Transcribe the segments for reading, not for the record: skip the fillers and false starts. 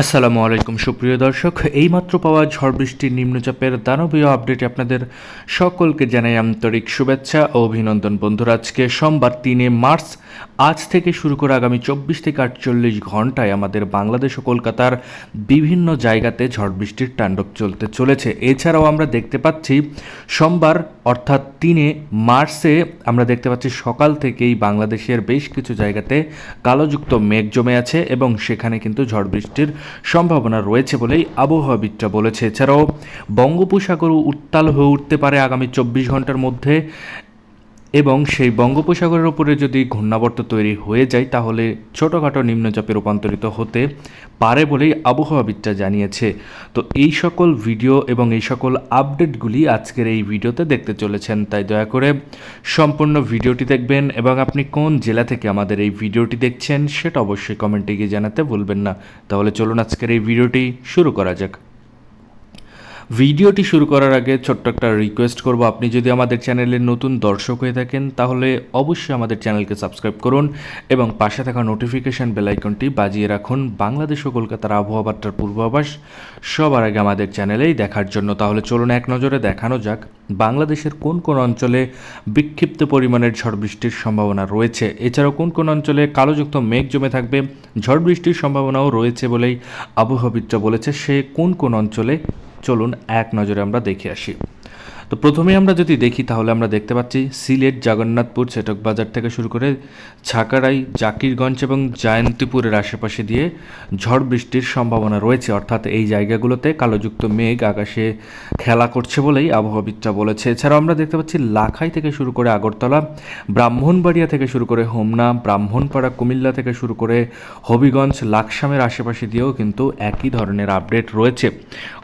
আসসালামু আলাইকুম সুপ্রিয় দর্শক, এইমাত্র পাওয়া ঝড় বৃষ্টির নিম্নচাপের দানবীয় আপডেটে আপনাদের সকলকে জানাই আন্তরিক শুভেচ্ছা ও অভিনন্দন। বন্ধুরা, আজকে সোমবার 3 মার্চ, আজ থেকে শুরু করে আগামী 24 থেকে 48 ঘন্টায় আমাদের বাংলাদেশ ও কলকাতার বিভিন্ন জায়গাতে ঝড় বৃষ্টির তাণ্ডব চলতে চলেছে। এছাড়াও আমরা দেখতে পাচ্ছি সোমবার অর্থাৎ 3 মার্চে আমরা দেখতে পাচ্ছি সকাল থেকেই বাংলাদেশের বেশ কিছু জায়গাতে কালোযুক্ত মেঘ জমে আছে এবং সেখানে কিন্তু ঝড় বৃষ্টির সম্ভাবনা রয়েছে বলেই আবহাওয়াবিদরা বলেছে। এছাড়াও বঙ্গোপসাগর উত্তাল হয়ে উঠতে পারে আগামী 24 ঘন্টার মধ্যে, এবং সেই বঙ্গোপসাগরের উপরে যদি ঘূর্ণাবর্ত তৈরি হয়ে যায় তাহলে ছোটোখাটো নিম্নচাপে রূপান্তরিত হতে পারে বলেই আবহাওয়াবিদরা জানিয়েছে। তো এই সকল ভিডিও এবং এই সকল আপডেটগুলি আজকের এই ভিডিওতে দেখতে চলেছেন, তাই দয়া করে সম্পূর্ণ ভিডিওটি দেখবেন এবং আপনি কোন জেলা থেকে আমাদের এই ভিডিওটি দেখছেন সেটা অবশ্যই কমেন্টে গিয়ে জানাতে ভুলবেন না। তাহলে চলুন আজকের এই ভিডিওটি শুরু করা যাক। ভিডিওটি শুরু করার আগে ছোট্ট একটা রিকোয়েস্ট করব, আপনি যদি আমাদের চ্যানেলের নতুন দর্শক হয়ে থাকেন তাহলে অবশ্যই আমাদের চ্যানেলকে সাবস্ক্রাইব করুন এবং পাশে থাকা নোটিফিকেশান বেল আইকনটি বাজিয়ে রাখুন বাংলাদেশ ও কলকাতার আবহাওয়া বার্তার পূর্বাভাস সবার আগে আমাদের চ্যানেলেই দেখার জন্য। তাহলে চলুন এক নজরে দেখানো যাক বাংলাদেশের কোন কোন অঞ্চলে বিক্ষিপ্ত পরিমাণের ঝড় বৃষ্টির সম্ভাবনা রয়েছে, এছাড়াও কোন কোন অঞ্চলে কালোযুক্ত মেঘ জমে থাকবে, ঝড় বৃষ্টির সম্ভাবনাও রয়েছে বলেই আবহাওয়াবিদরা বলেছে। সে কোন কোন অঞ্চলে চলুন এক নজরে আমরা দেখে আসি। তো প্রথমে আমরা যদি দেখি তাহলে আমরা দেখতে পাচ্ছি সিলেট, জগন্নাথপুর, চেটক বাজার থেকে শুরু করে ছাকারাই, জাকিরগঞ্জ এবং জয়ন্তীপুরের আশেপাশে দিয়ে ঝড় বৃষ্টির সম্ভাবনা রয়েছে। অর্থাৎ এই জায়গাগুলোতে কালোযুক্ত মেঘ আকাশে খেলা করছে বলেই আবহাওয়াবিদরা বলেছে। এছাড়াও আমরা দেখতে পাচ্ছি লাখাই থেকে শুরু করে আগরতলা, ব্রাহ্মণবাড়িয়া থেকে শুরু করে হোমনা, ব্রাহ্মণপাড়া, কুমিল্লা থেকে শুরু করে হবিগঞ্জ, লাকসামের আশেপাশে দিয়েও কিন্তু একই ধরনের আপডেট রয়েছে।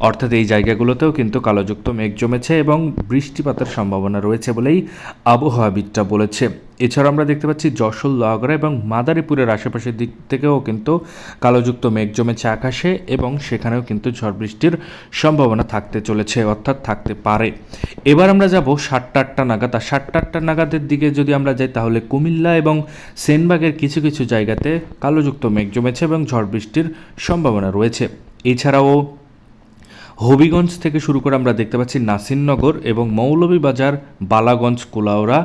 অর্থাৎ এই জায়গাগুলোতেও কিন্তু কালোযুক্ত মেঘ জমেছে এবং বৃষ্টিপাতের সম্ভাবনা রয়েছে বলেই আবহাওয়াবিদরা বলেছে। এছাড়া আমরা দেখতে পাচ্ছি যশোর, লোহাগড়া এবং মাদারীপুরের আশেপাশের দিক থেকেও কিন্তু কালোযুক্ত মেঘ জমেছে আকাশে এবং সেখানেও কিন্তু ঝড় বৃষ্টির সম্ভাবনা থাকতে চলেছে, অর্থাৎ থাকতে পারে। এবার আমরা যাব 7টা-8টা নাগাদ। আর 7টা-8টা নাগাদের দিকে যদি আমরা যাই তাহলে কুমিল্লা এবং সেনবাগের কিছু কিছু জায়গাতে কালোযুক্ত মেঘ জমেছে এবং ঝড় বৃষ্টির সম্ভাবনা রয়েছে। এছাড়াও হবিগঞ্জ থেকে শুরু করে আমরা দেখতে পাচ্ছি নাসিরনগর এবং মৌলভীবাজার, বালাগঞ্জ, কুলাউড়া,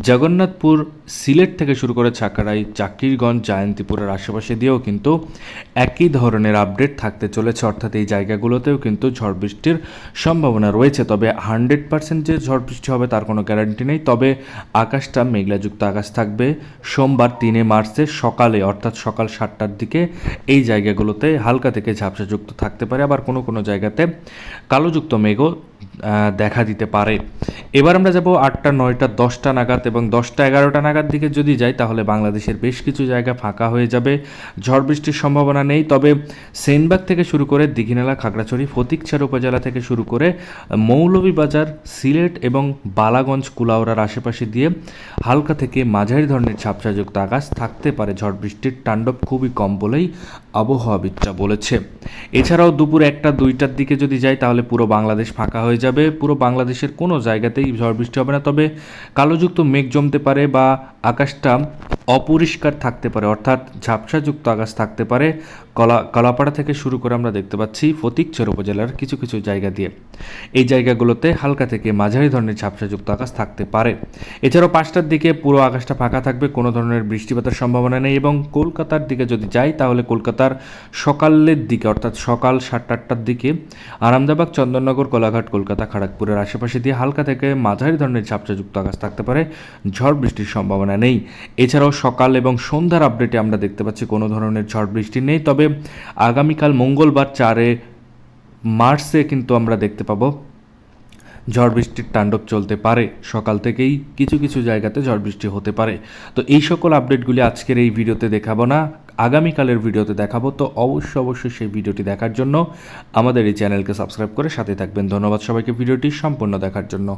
জগন্নাথপুর, সিলেট থেকে শুরু করে ছাকারাই, জাকিরগঞ্জ, জয়ন্তীপুরের আশেপাশে দিয়েও কিন্তু একই ধরনের আপডেট থাকতে চলেছে। অর্থাৎ এই জায়গাগুলোতেও কিন্তু ঝড় বৃষ্টির সম্ভাবনা রয়েছে। তবে 100% যে ঝড় বৃষ্টি হবে তার কোনো গ্যারান্টি নেই। তবে আকাশটা মেঘলাযুক্ত আকাশ থাকবে সোমবার 3 মার্চের সকালে, অর্থাৎ সকাল 7টার দিকে এই জায়গাগুলোতে হালকা থেকে ঝাপসাযুক্ত থাকতে পারে, আবার কোনো কোনো জায়গাতে কালোযুক্ত মেঘও দেখা দিতে পারে। এবার আমরা যাব 8টা, 9টা, 10টা নাগাদ এবং 10টা, 11টা নাগাদ দিকে যদি যাই তাহলে বাংলাদেশের বেশ কিছু জায়গা ফাঁকা হয়ে যাবে, ঝড় বৃষ্টির সম্ভাবনা নেই। তবে সেনবাগ থেকে শুরু করে দীঘিনালা, খাগড়াছড়ি, ফটিকছড়ি উপজেলা থেকে শুরু করে মৌলভীবাজার, সিলেট এবং বালাগঞ্জ, কুলাউড়ার আশেপাশে দিয়ে হালকা থেকে মাঝারি ধরনের ঝাপসাযুক্ত আকাশ থাকতে পারে। ঝড় বৃষ্টির তাণ্ডব খুবই কম বলেই আবহাওয়াবিদরা বলেছে। এছাড়াও দুপুর 1টা, 2টার দিকে যদি যাই তাহলে পুরো বাংলাদেশ ফাঁকা হয়ে যাবে। পুরো বাংলাদেশের কোনো জায়গাতেই ঝড় বৃষ্টি হবে না, তবে কালোযুক্ত মেঘ জমতে পারে বা আকাশটা অপরিষ্কার থাকতে পারে, অর্থাৎ ঝাপসাযুক্ত আকাশ থাকতে পারে। কলাপাড়া থেকে শুরু করে আমরা দেখতে পাচ্ছি ফটিকছড়ি উপজেলার কিছু কিছু জায়গা দিয়ে এই জায়গাগুলোতে হালকা থেকে মাঝারি ধরনের ঝাপসাযুক্ত আকাশ থাকতে পারে। এছাড়াও 5টার দিকে পুরো আকাশটা ফাঁকা থাকবে, কোনো ধরনের বৃষ্টিপাতের সম্ভাবনা নেই। এবং কলকাতার দিকে যদি যাই তাহলে কলকাতার সকালের দিকে, অর্থাৎ সকাল 7টা-8টার দিকে আরামদাবাগ, চন্দননগর, কোলাঘাট, কলকাতা, খড়গপুরের আশেপাশে দিয়ে হালকা থেকে মাঝারি ধরনের ঝাপসাযুক্ত আকাশ থাকতে পারে, ঝড় বৃষ্টির সম্ভাবনা নেই। এছাড়াও সকাল এবং সন্ধ্যার আপডেটে আমরা দেখতে পাচ্ছি কোনো ধরনের ঝড় বৃষ্টি নেই। তবে আগামীকাল মঙ্গলবার 4 মার্চে কিন্তু আমরা দেখতে পাবো ঝড় বৃষ্টির তাণ্ডব চলতে পারে। সকাল থেকেই কিছু কিছু জায়গাতে ঝড় বৃষ্টি হতে পারে। তো এই সকল আপডেটগুলি আজকের এই ভিডিওতে দেখাবো না, আগামীকালের ভিডিওতে দেখাবো। তো অবশ্যই সেই ভিডিওটি দেখার জন্য আমাদের এই চ্যানেলকে সাবস্ক্রাইব করে সাথে থাকবেন। ধন্যবাদ সবাইকে ভিডিওটি সম্পূর্ণ দেখার জন্য।